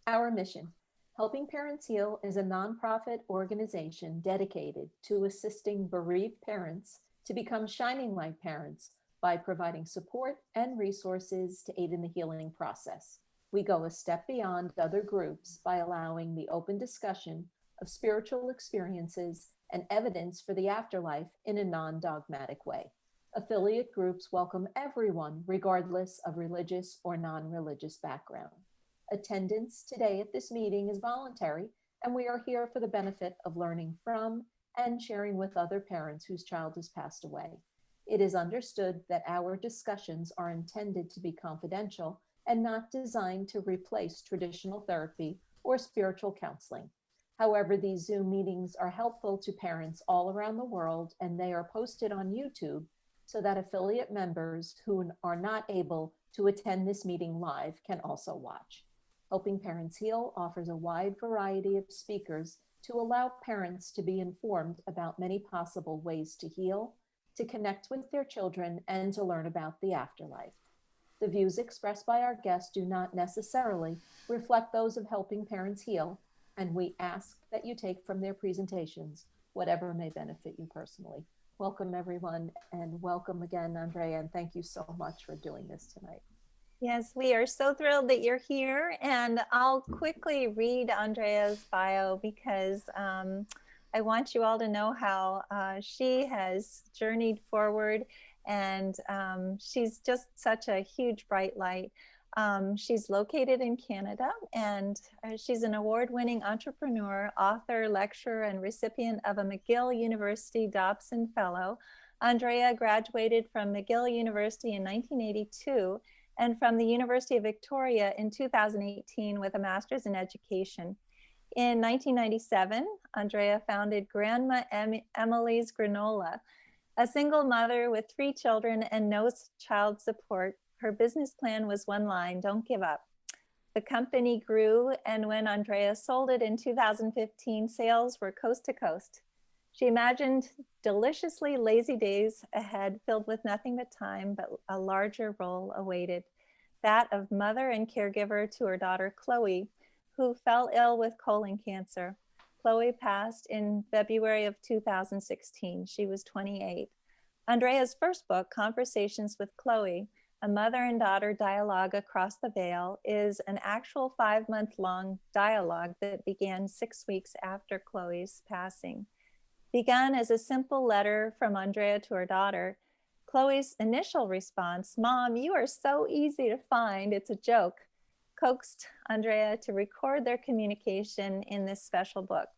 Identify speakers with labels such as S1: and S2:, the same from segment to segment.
S1: Our mission: Helping Parents Heal is a nonprofit organization dedicated to assisting bereaved parents to become shining light parents by providing support and resources to aid in the healing process. We go a step beyond other groups by allowing the open discussion of spiritual experiences and evidence for the afterlife in a non dogmatic way. Affiliate groups welcome everyone, regardless of religious or non religious background. Attendance today at this meeting is voluntary, and we are here for the benefit of learning from and sharing with other parents whose child has passed away. It is understood that our discussions are intended to be confidential and not designed to replace traditional therapy or spiritual counseling. However, these Zoom meetings are helpful to parents all around the world, and they are posted on YouTube so that affiliate members who are not able to attend this meeting live can also watch. Helping Parents Heal offers a wide variety of speakers to allow parents to be informed about many possible ways to heal, to connect with their children, and to learn about the afterlife. The views expressed by our guests do not necessarily reflect those of Helping Parents Heal, and we ask that you take from their presentations whatever may benefit you personally. Welcome, everyone, and welcome again, Andrea, and thank you so much for doing this tonight.
S2: Yes, we are so thrilled that you're here. And I'll quickly read Andrea's bio because I want you all to know how she has journeyed forward. And she's just such a huge bright light. She's located in Canada, and she's an award-winning entrepreneur, author, lecturer, and recipient of a McGill University Dobson Fellow. Andrea graduated from McGill University in 1982 and from the University of Victoria in 2018 with a master's in education. In 1997, Andrea founded Grandma Emily's Granola. A single mother with 3 children and no child support, her business plan was one line: don't give up. The company grew, and when Andrea sold it in 2015, sales were coast to coast. She imagined deliciously lazy days ahead filled with nothing but time, but a larger role awaited, that of mother and caregiver to her daughter, Chloe, who fell ill with colon cancer. Chloe passed in February of 2016. She was 28. Andrea's first book, Conversations with Chloe, a mother and daughter dialogue across the veil, is an actual 5-month-long dialogue that began 6 weeks after Chloe's passing. Begun as a simple letter from Andrea to her daughter, Chloe's initial response, "Mom, you are so easy to find, it's a joke," coaxed Andrea to record their communication in this special book.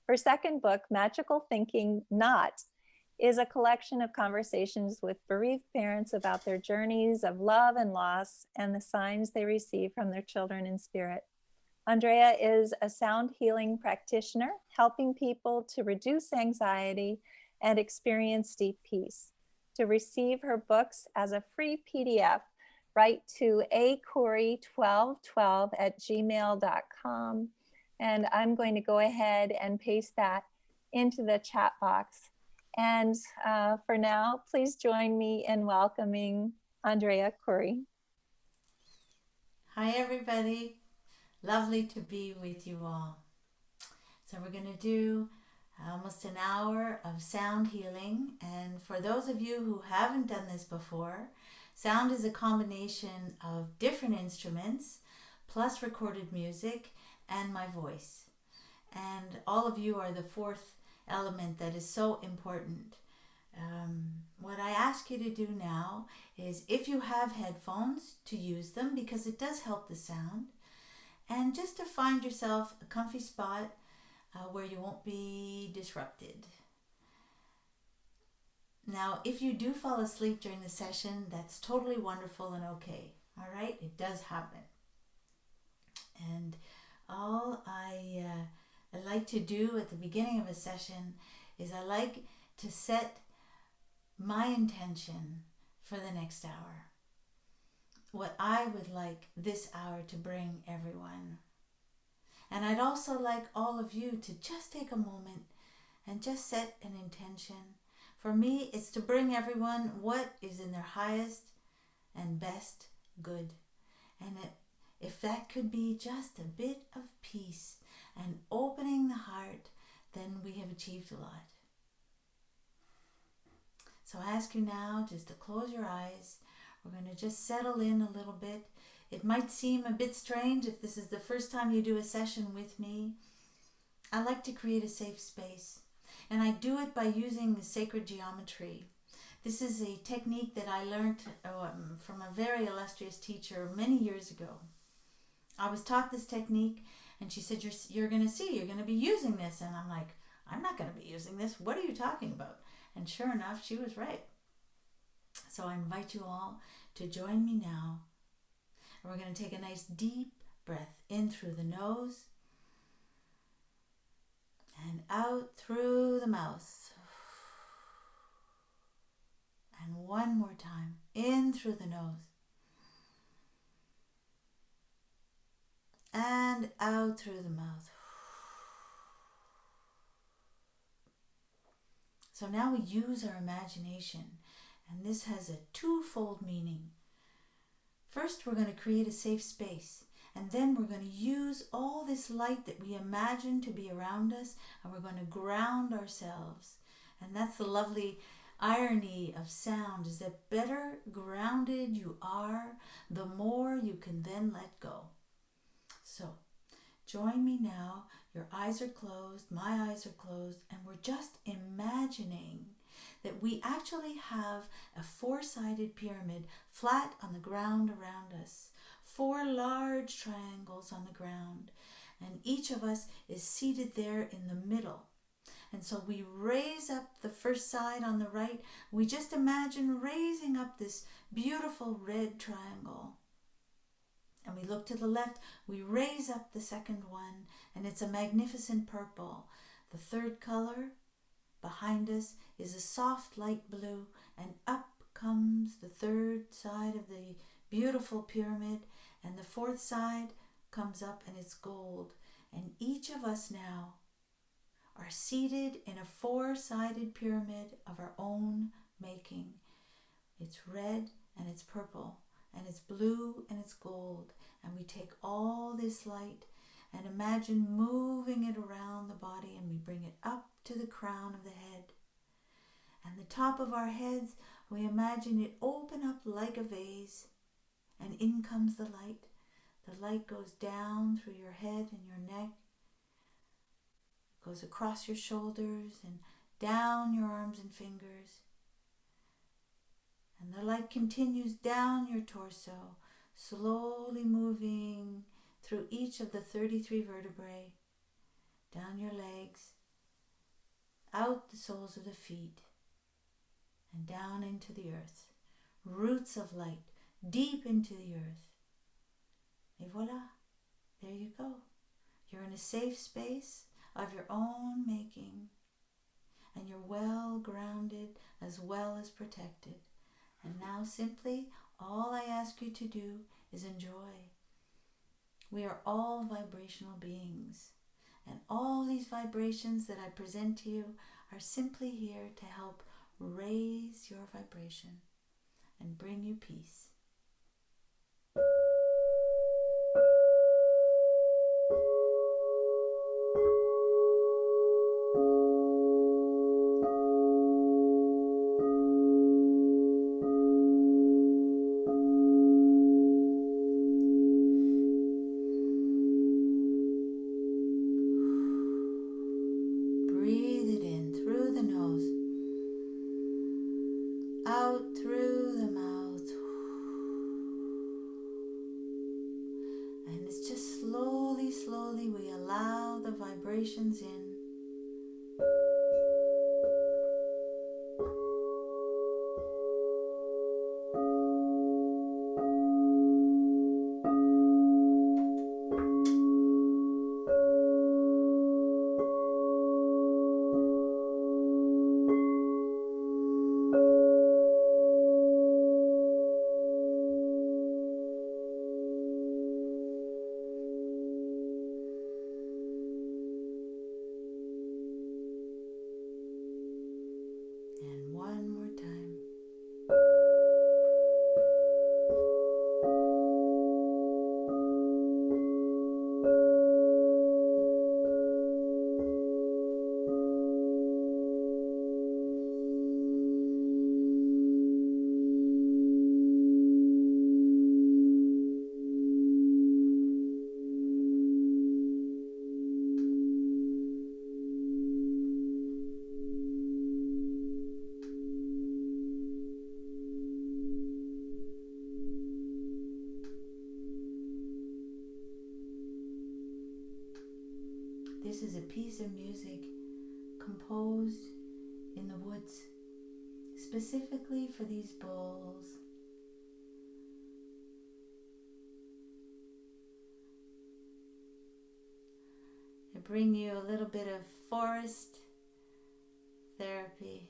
S2: Her second book, Magical Thinking Not, is a collection of conversations with bereaved parents about their journeys of love and loss and the signs they receive from their children in spirit. Andrea is a sound healing practitioner, helping people to reduce anxiety and experience deep peace. To receive her books as a free PDF, write to acorey1212@gmail.com. And I'm going to go ahead and paste that into the chat box. And for now, please join me in welcoming Andrea Courey.
S3: Hi, everybody. Lovely to be with you all. So we're going to do almost an hour of sound healing. And for those of you who haven't done this before, sound is a combination of different instruments plus recorded music and my voice. And all of you are the fourth element that is so important. What I ask you to do now is, if you have headphones, to use them because it does help the sound. And just to find yourself a comfy spot where you won't be disrupted. Now, if you do fall asleep during the session, that's totally wonderful and okay. All right? It does happen. And all I like to do at the beginning of a session is I like to set my intention for the next hour. What I would like this hour to bring everyone. And I'd also like all of you to just take a moment and just set an intention. For me, it's to bring everyone what is in their highest and best good. And If that could be just a bit of peace and opening the heart, then we have achieved a lot. So I ask you now just to close your eyes. We're going to just settle in a little bit. It might seem a bit strange if this is the first time you do a session with me. I like to create a safe space, and I do it by using the sacred geometry. This is a technique that I learned from a very illustrious teacher many years ago. I was taught this technique, and she said, you're going to see, you're going to be using this. And I'm like, I'm not going to be using this. What are you talking about? And sure enough, she was right. So I invite you all to join me now. And we're going to take a nice deep breath in through the nose and out through the mouth. And one more time, in through the nose and out through the mouth. So now we use our imagination, and this has a twofold meaning. First, we're going to create a safe space, and then we're going to use all this light that we imagine to be around us, and we're going to ground ourselves. And that's the lovely irony of sound, is that better grounded you are, the more you can then let go. So join me now. Your eyes are closed, my eyes are closed, and we're just imagining that we actually have a four-sided pyramid flat on the ground around us, 4 large triangles on the ground, and each of us is seated there in the middle. And so we raise up the first side on the right. We just imagine raising up this beautiful red triangle. And we look to the left, we raise up the second one, and it's a magnificent purple. The third color behind us is a soft light blue, and up comes the third side of the beautiful pyramid, and the fourth side comes up and it's gold. And each of us now are seated in a 4-sided pyramid of our own making. It's red and it's purple and it's blue and it's gold. And we take all this light and imagine moving it around the body, and we bring it up to the crown of the head. And the top of our heads, we imagine it open up like a vase, and in comes the light. The light goes down through your head and your neck, goes across your shoulders and down your arms and fingers. And the light continues down your torso, slowly moving through each of the 33 vertebrae, down your legs, out the soles of the feet, and down into the earth. Roots of light, deep into the earth. Et voila, there you go. You're in a safe space of your own making, and you're well grounded as well as protected. And now simply, all I ask you to do is enjoy. We are all vibrational beings, and all these vibrations that I present to you are simply here to help raise your vibration and bring you peace. Breathe it in through the nose, out through the mouth, and it's just slowly, slowly we allow the vibrations in. This is a piece of music composed in the woods, specifically for these bulls. I bring you a little bit of forest therapy.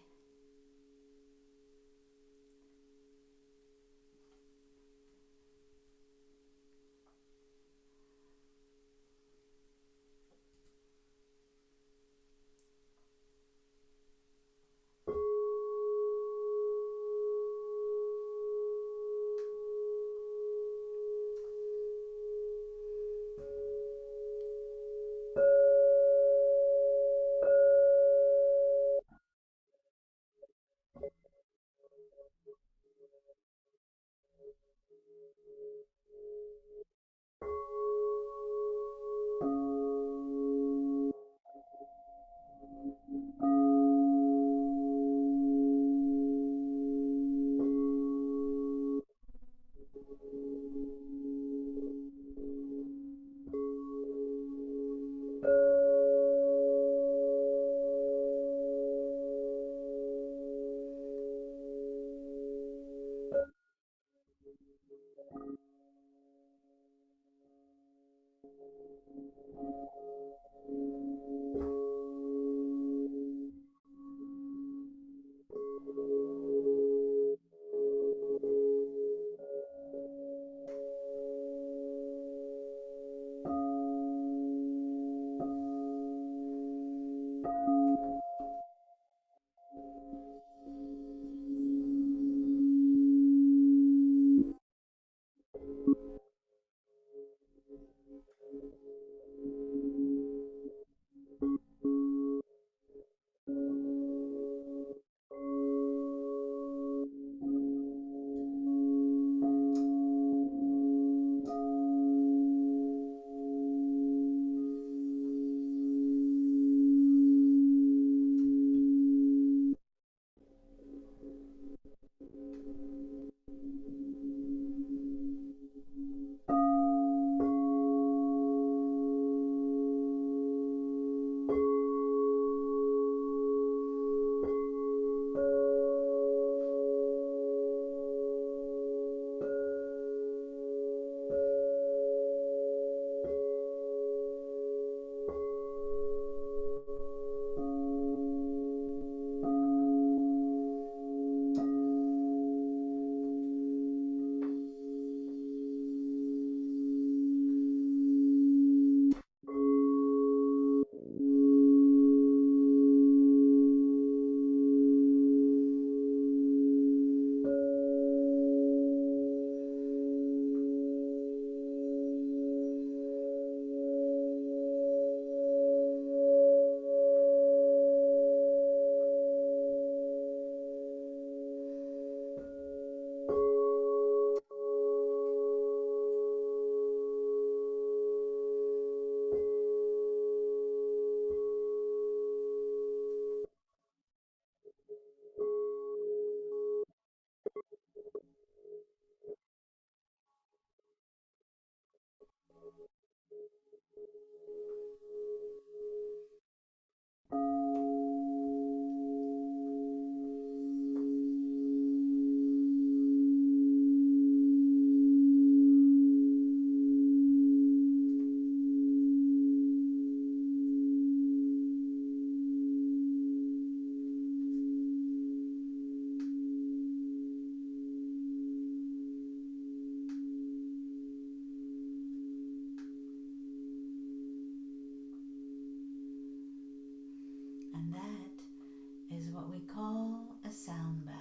S3: And that is what we call a sound bath.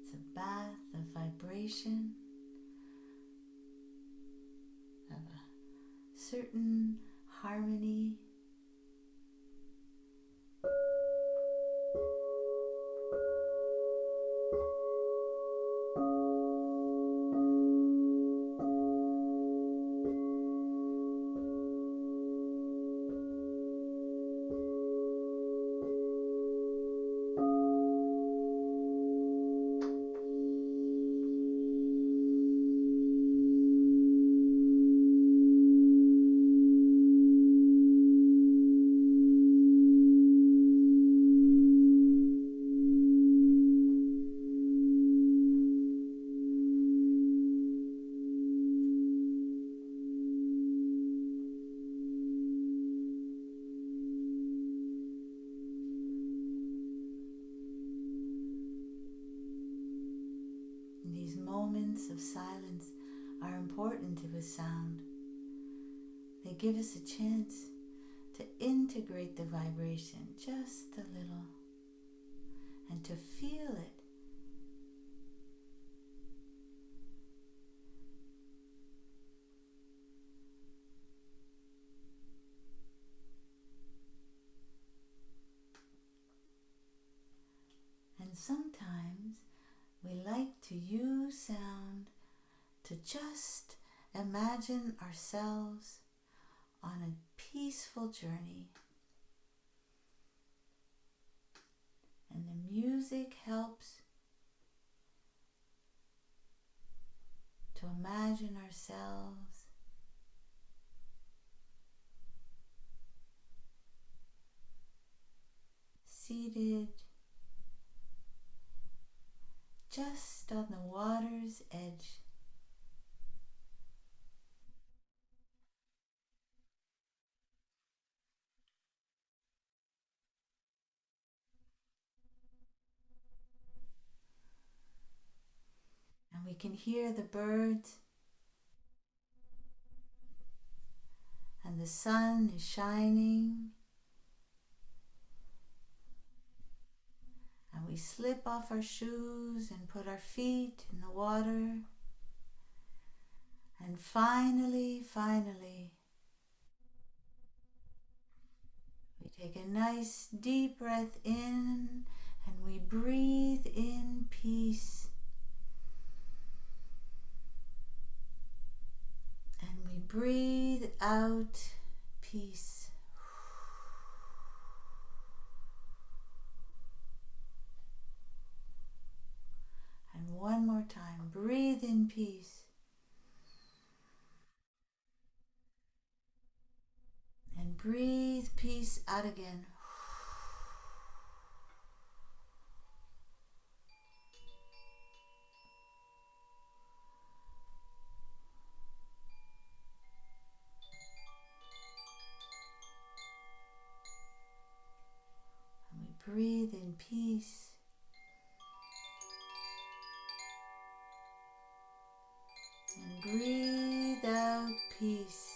S3: It's a bath of vibration, of a certain harmony. moments of silence are important with sound. They give us a chance to integrate the vibration just a little and to feel it. And sometimes we like to use sound to just imagine ourselves on a peaceful journey. And the music helps to imagine ourselves seated just on the water's edge. And we can hear the birds, and the sun is shining, and we slip off our shoes and put our feet in the water, and finally, we take a nice deep breath in and we breathe in peace. And we breathe out peace. And one more time, breathe in peace. And breathe peace out again. And we breathe in peace. And breathe out peace.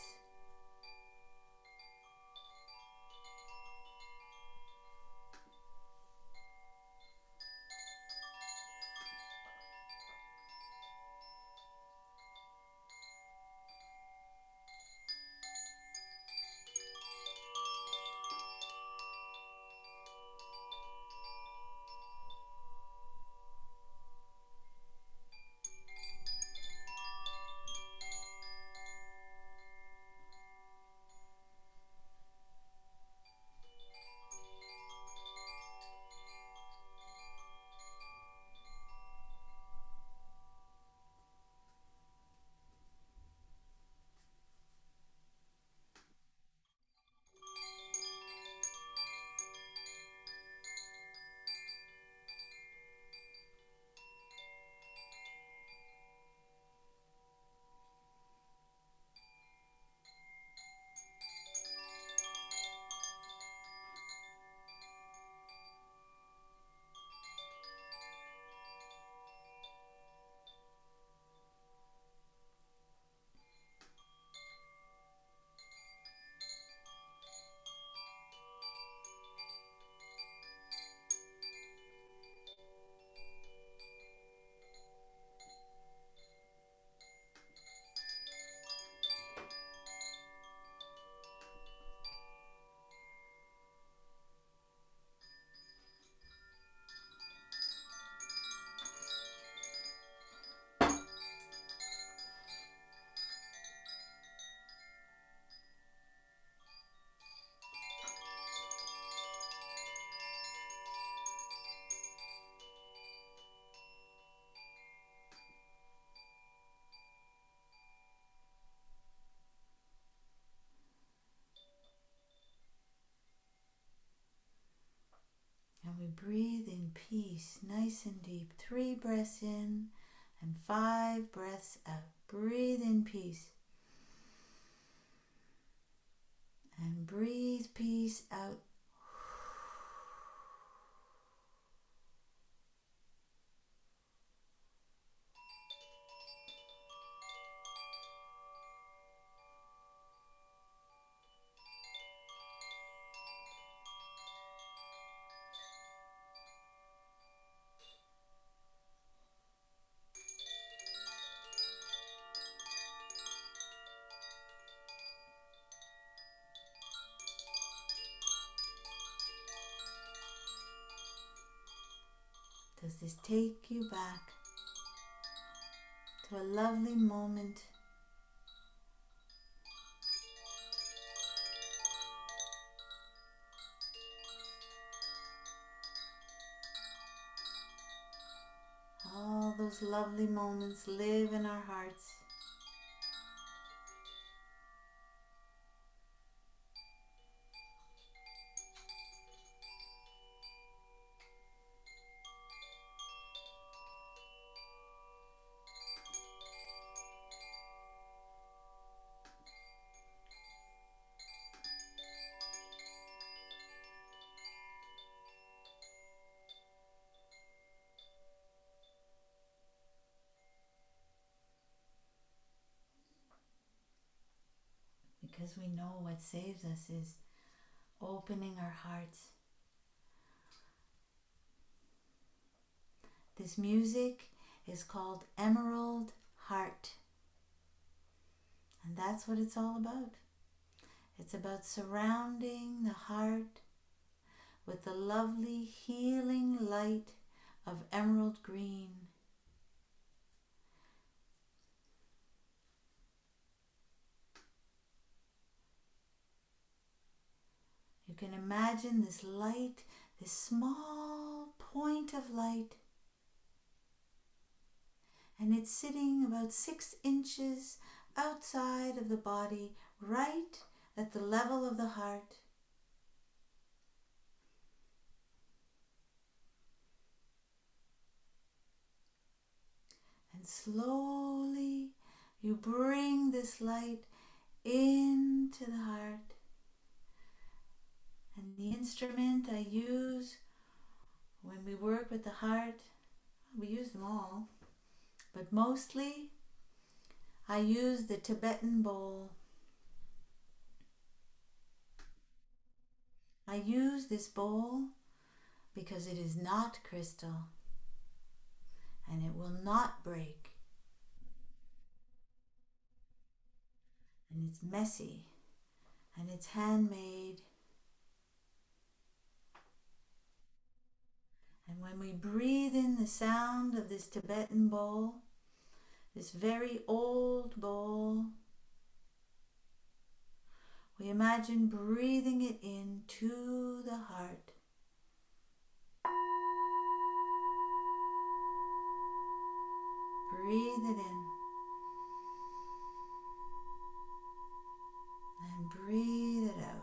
S3: And we breathe in peace, nice and deep. 3 breaths in and 5 breaths out. Breathe in peace. And breathe peace out. does this take you back to a lovely moment all those lovely moments live in our hearts. Because we know what saves us is opening our hearts. This music is called Emerald Heart. And that's what it's all about. It's about surrounding the heart with the lovely healing light of emerald green. You can imagine this light, this small point of light, and it's sitting about 6 inches outside of the body, right at the level of the heart. And slowly you bring this light into the heart. And the instrument I use when we work with the heart, we use them all, but mostly I use the Tibetan bowl. I use this bowl because it is not crystal and it will not break. And it's messy and it's handmade. And when we breathe in the sound of this Tibetan bowl, this very old bowl, we imagine breathing it into the heart. Breathe it in and breathe it out.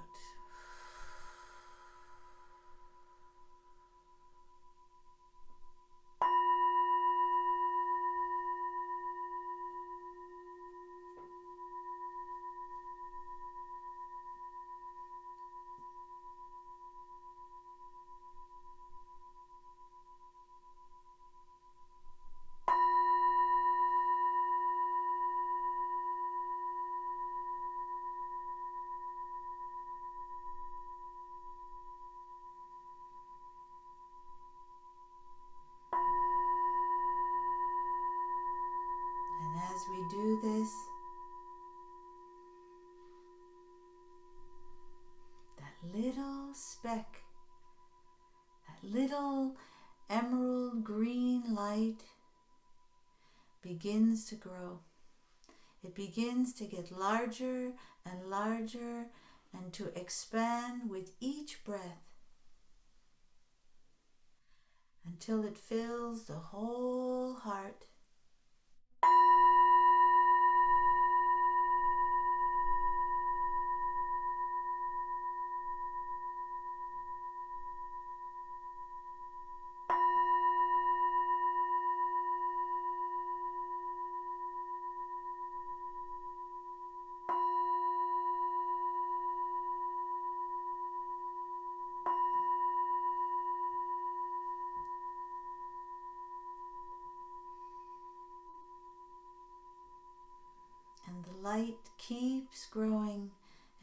S3: And as we do this, that little speck, that little emerald green light begins to grow. It begins to get larger and larger and to expand with each breath until it fills the whole heart. And the light keeps growing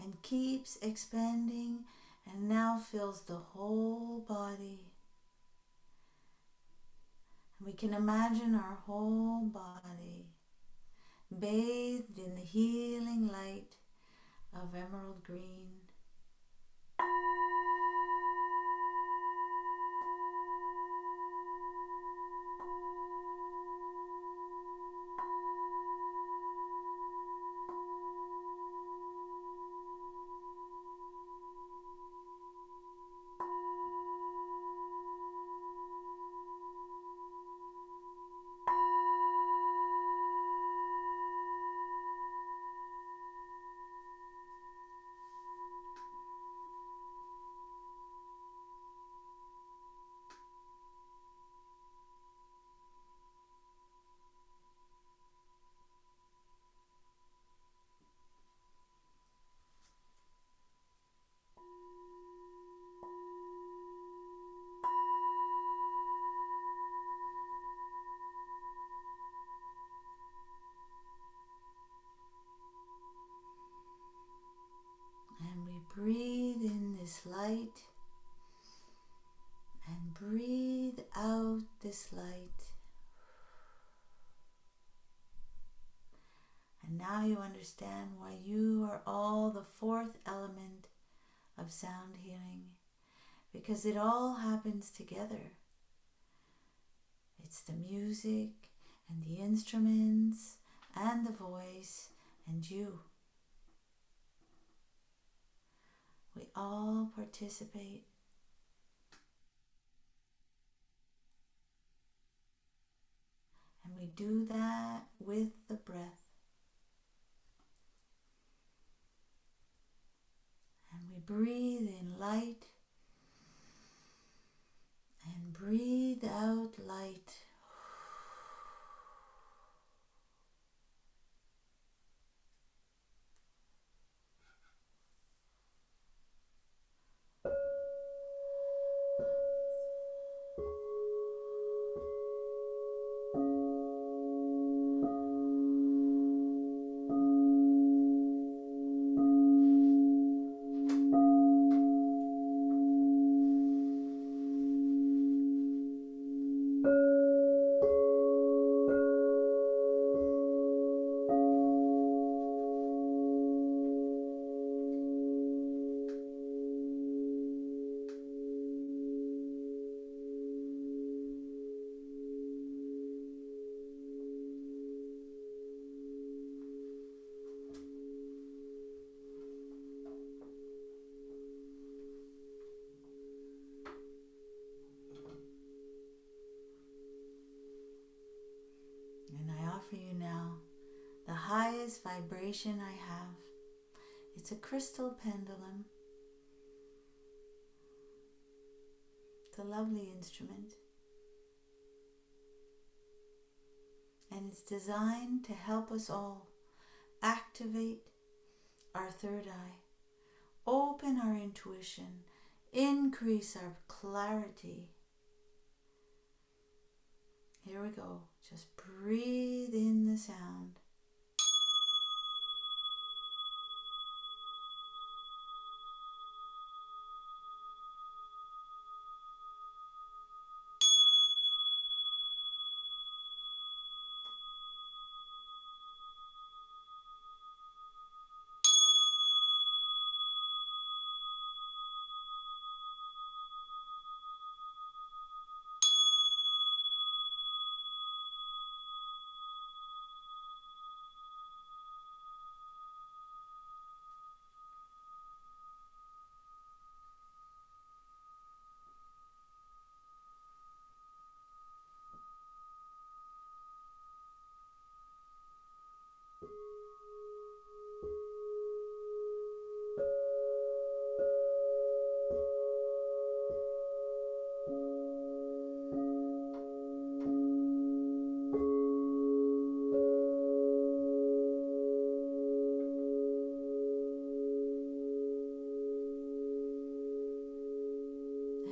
S3: and keeps expanding and now fills the whole body. And we can imagine our whole body bathed in the healing light of emerald green. breathe in this light and breathe out this light. And now you understand why you are all the fourth element of sound healing, because it all happens together. It's the music and the instruments and the voice and you. We all participate. And we do that with the breath. And we breathe in light and breathe out light. And I offer you now the highest vibration I have. It's a crystal pendulum. It's a lovely instrument. And it's designed to help us all activate our third eye, open our intuition, increase our clarity. Here we go. Just breathe in the sound.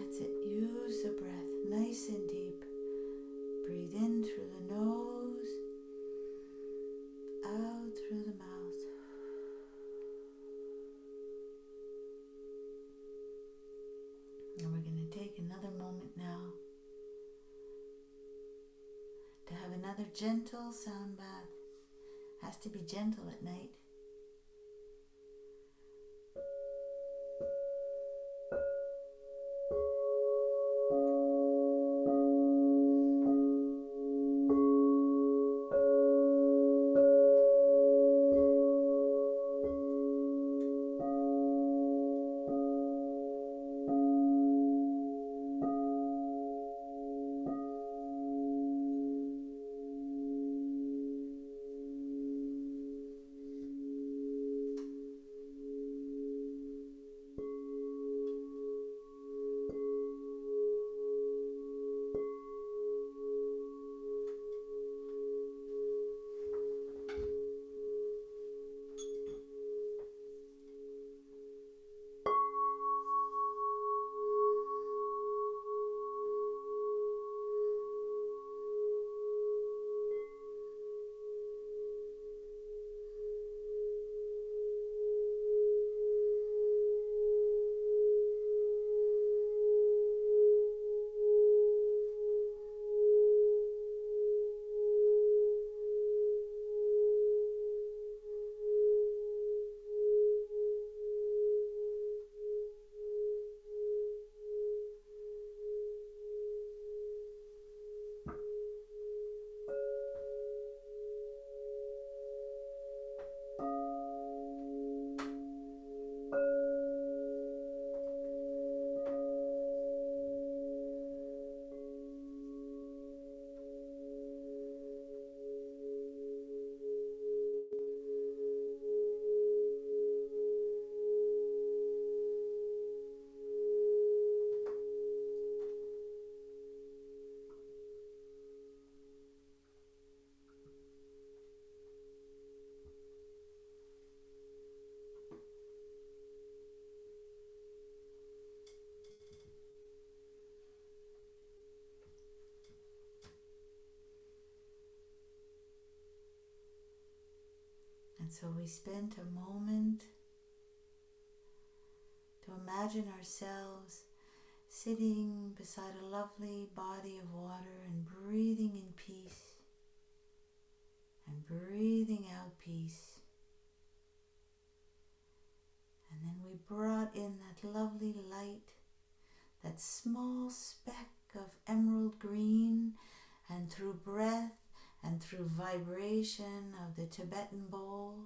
S3: That's it. Use the breath nice and deep. Breathe in through the nose, out through the mouth. And we're going to take another moment now to have another gentle sound bath. Has to be gentle at night. And so we spent a moment to imagine ourselves sitting beside a lovely body of water and breathing in peace and breathing out peace. And then we brought in that lovely light, that small speck of emerald green, and through breath and through vibration of the Tibetan bowl,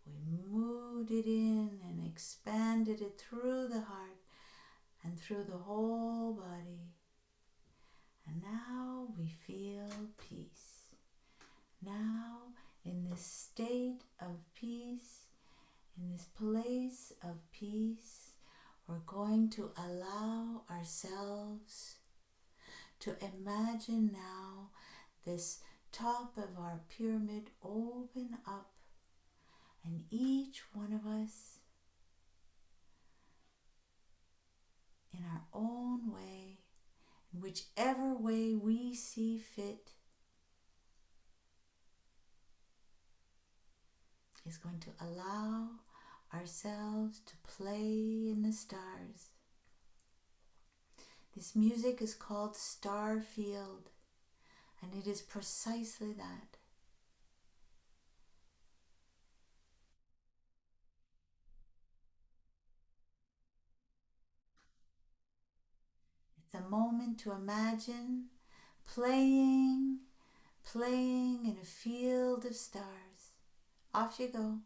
S3: we moved it in and expanded it through the heart and through the whole body. And now we feel peace. Now, in this state of peace, in this place of peace, we're going to allow ourselves to imagine now this top of our pyramid open up, and each one of us, in our own way, in whichever way we see fit, is going to allow ourselves to play in the stars. This music is called Star Field, and it is precisely that. It's a moment to imagine playing in a field of stars. Off you go.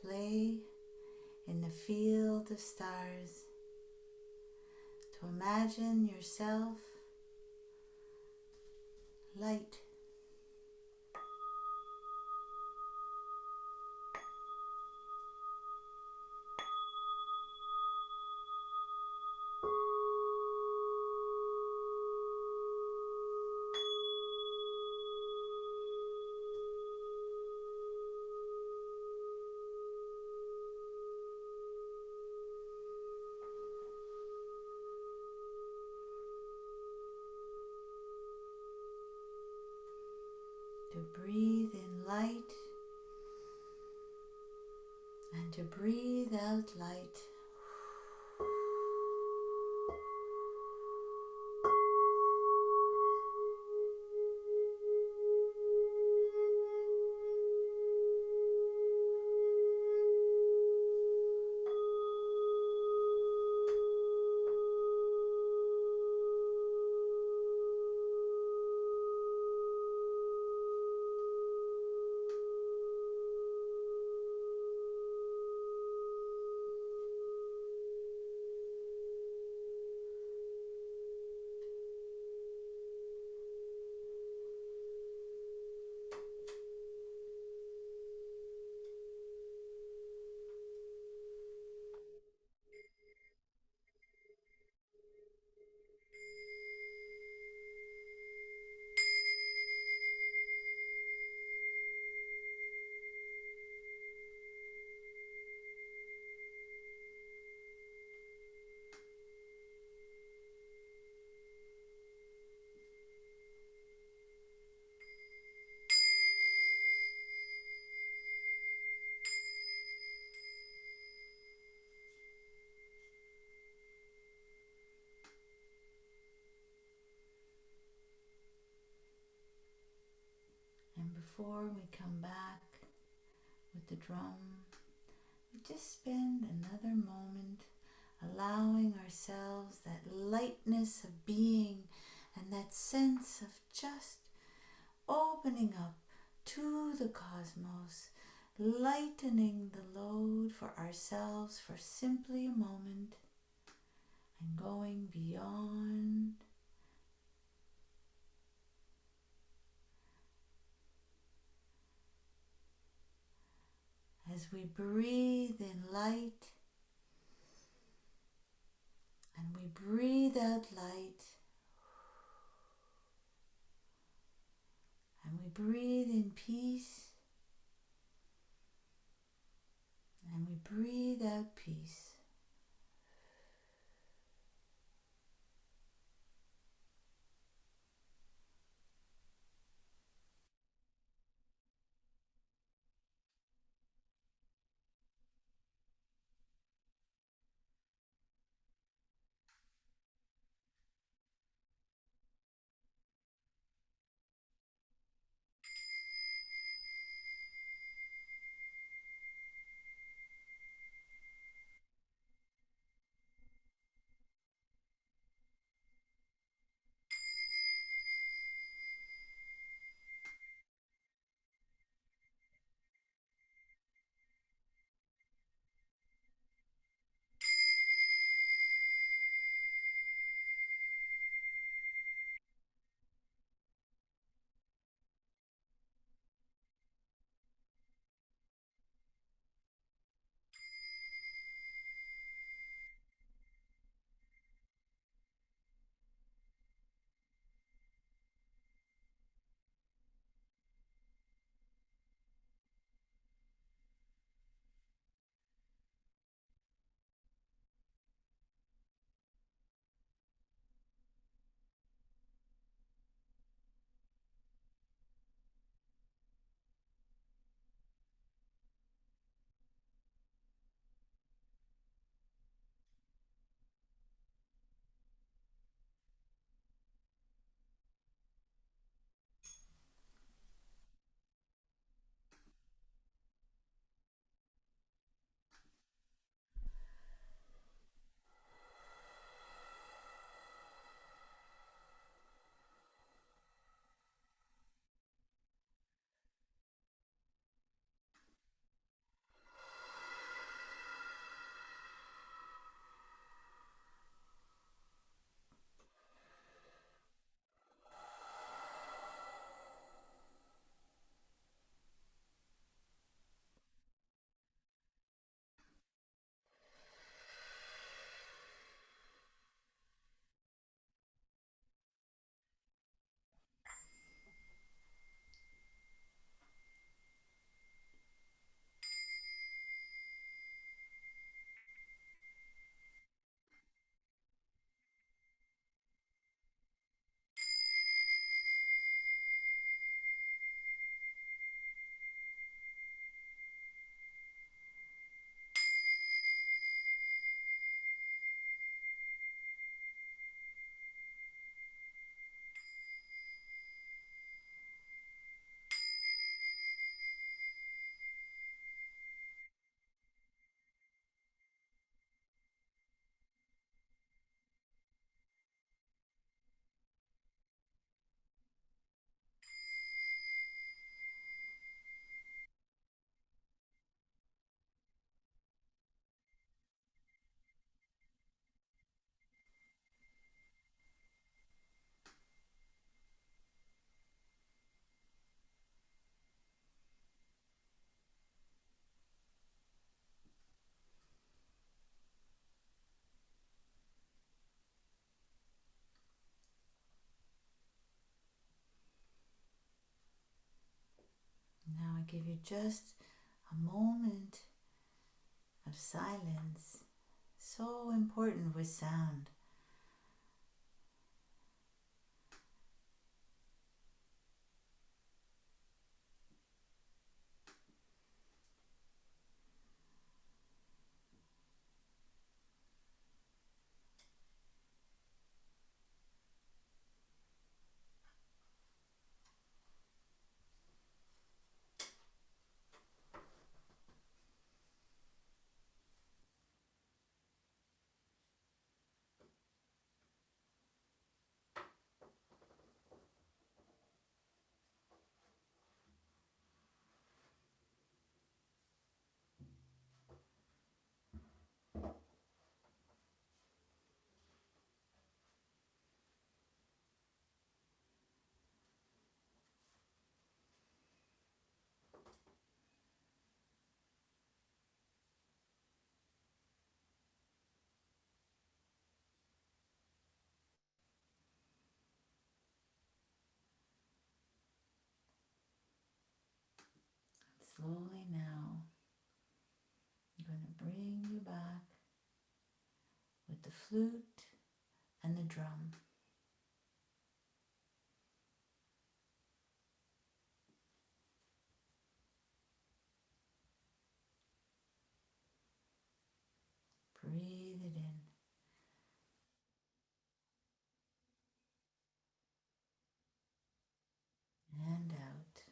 S3: Play in the field of stars, to imagine yourself light. breathe in light and to breathe out light. And before we come back with the drum, we just spend another moment allowing ourselves that lightness of being and that sense of just opening up to the cosmos, lightening the load for ourselves for simply a moment and going beyond. As we breathe in light and we breathe out light, and we breathe in peace and we breathe out peace. give you just a moment of silence. So important with sound. Slowly now, I'm going to bring you back with the flute and the drum. Breathe it in and out.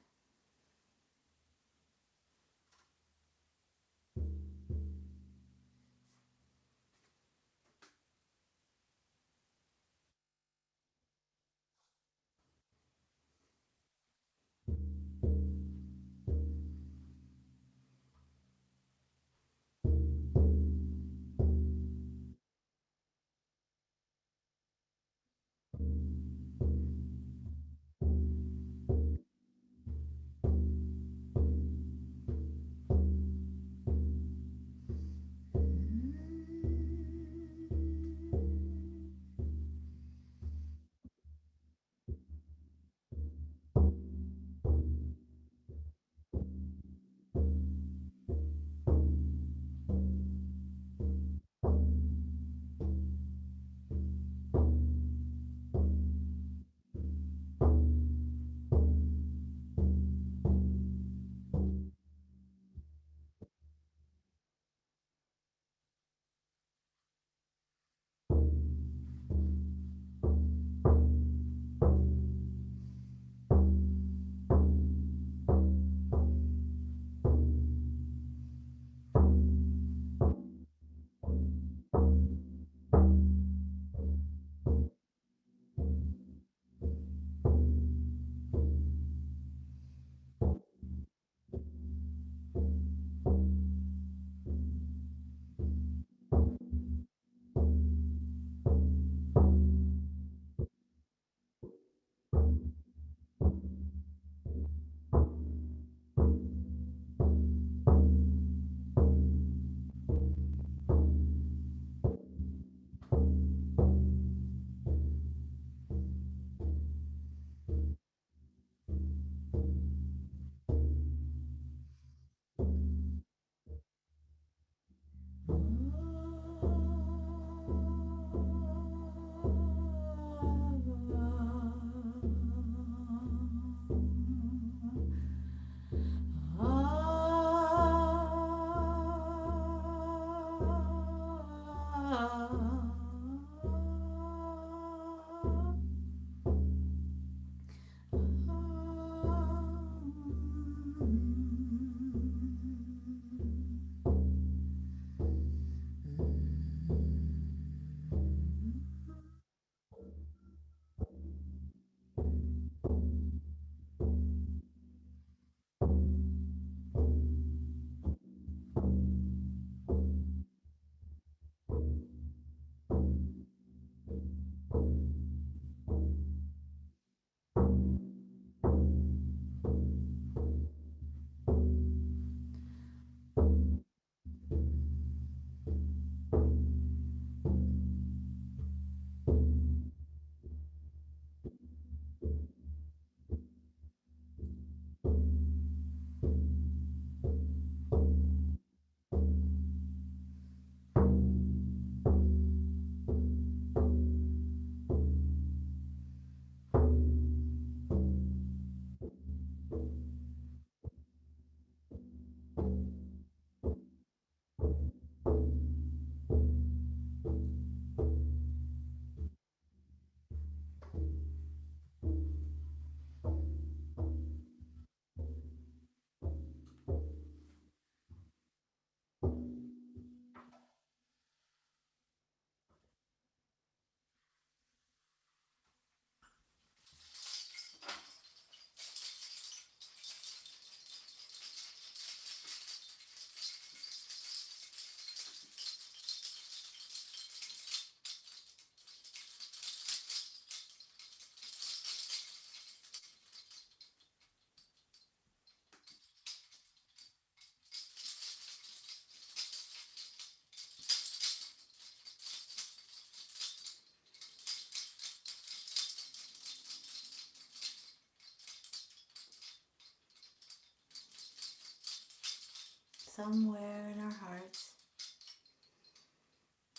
S3: somewhere in our hearts,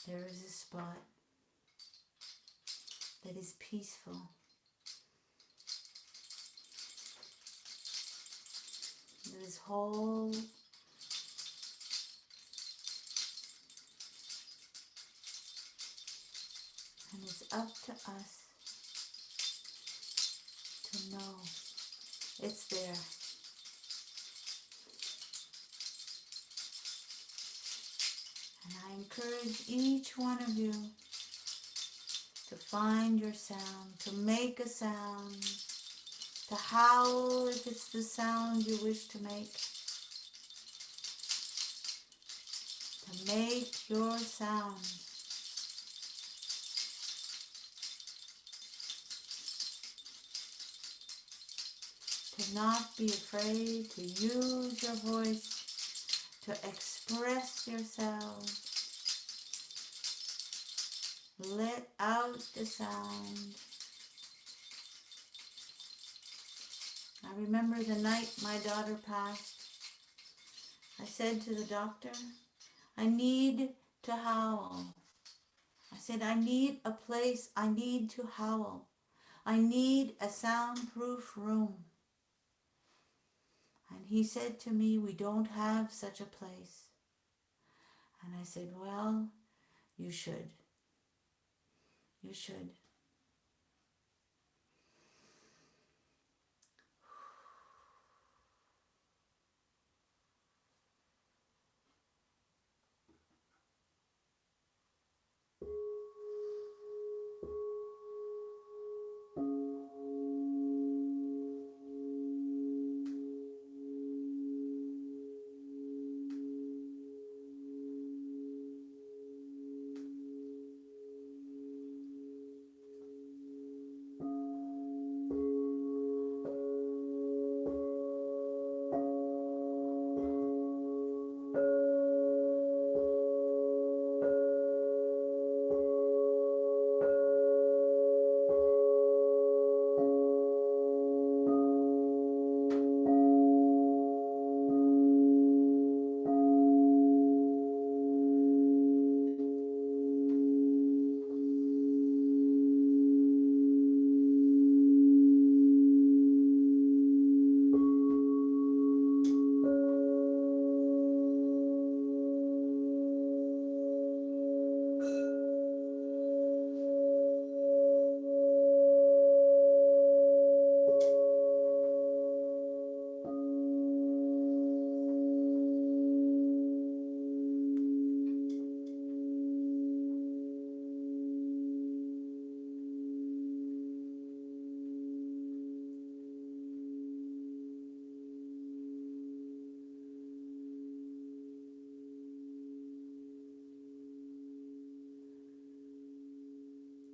S3: there is a spot that is peaceful. That is whole. And it's up to us to know it's there. And I encourage each one of you to find your sound, to make a sound, to howl if it's the sound you wish to make. To make your sound. To not be afraid to use your voice to express yourself. Let out the sound. I remember the night my daughter passed. I said to the doctor, I need to howl. I said, I need a place, I need to howl. I need a soundproof room. And he said to me, we don't have such a place. And I said, well, you should. You should.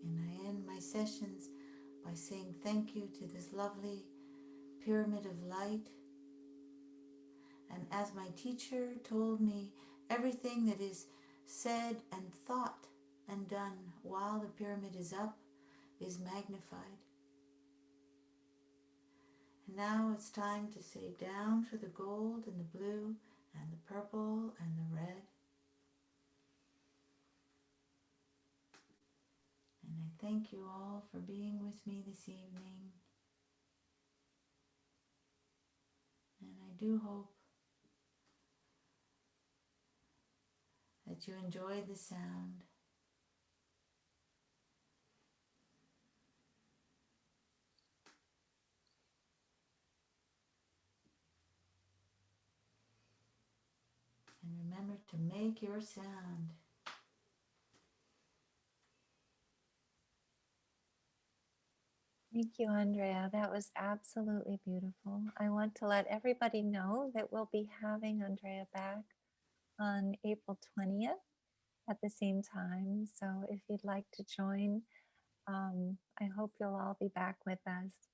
S3: And I end my sessions by saying thank you to this lovely pyramid of light. And as my teacher told me, everything that is said and thought and done while the pyramid is up is magnified. And now it's time to say down for the gold and the blue and the purple and the red. And I thank you all for being with me this evening. And I do hope that you enjoyed the sound. And remember to make your sound.
S2: Thank you, Andrea. That was absolutely beautiful. I want to let everybody know that we'll be having Andrea back on April 20th at the same time. So if you'd like to join, I hope you'll all be back with us.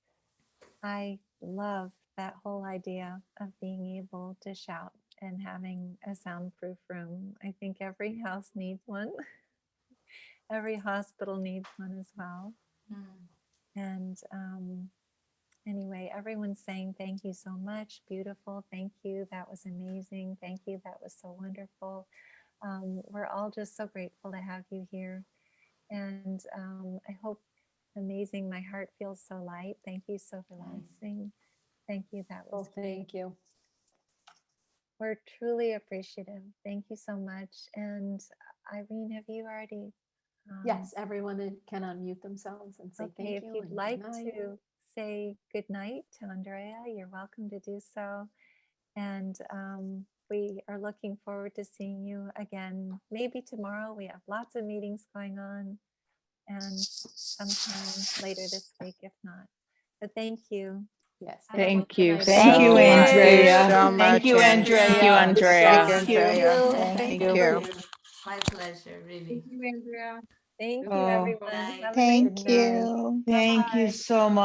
S2: I love that whole idea of being able to shout and having a soundproof room. I think every house needs one. Every hospital needs one as well.
S3: Mm.
S2: And Anyway, everyone's saying thank you so much. Beautiful. Thank you. That was amazing. Thank you. That was so wonderful. We're all just so grateful to have you here. And I hope amazing. My heart feels so light. Thank you so relaxing. Thank you. That was
S1: Well, thank you.
S2: We're truly appreciative. Thank you so much. And Irene, have you already?
S1: Yes, everyone can unmute themselves and say
S2: Okay,
S1: thank
S2: if
S1: you.
S2: you'd
S1: and
S2: like
S1: good night.
S2: to say good night to Andrea, you're welcome to do so. And we are looking forward to seeing you again. Maybe tomorrow. We have lots of meetings going on, and sometime later this week, if not. But thank you.
S1: Yes.
S4: Thank
S1: Good
S4: you.
S1: night,
S4: Thank you,
S1: everyone.
S4: Andrea.
S5: so
S4: Thank
S5: much,
S4: you,
S5: Andrea.
S4: Andrea.
S5: Thank you, Andrea.
S4: Thank you.
S2: Thank
S5: Thank you.
S3: My pleasure, really.
S2: Thank you,
S4: Oh,
S2: everyone.
S3: Night.
S2: Have a great
S1: Good
S6: Thank
S1: night.
S6: you.
S4: thank you
S2: Bye-bye.
S4: so much.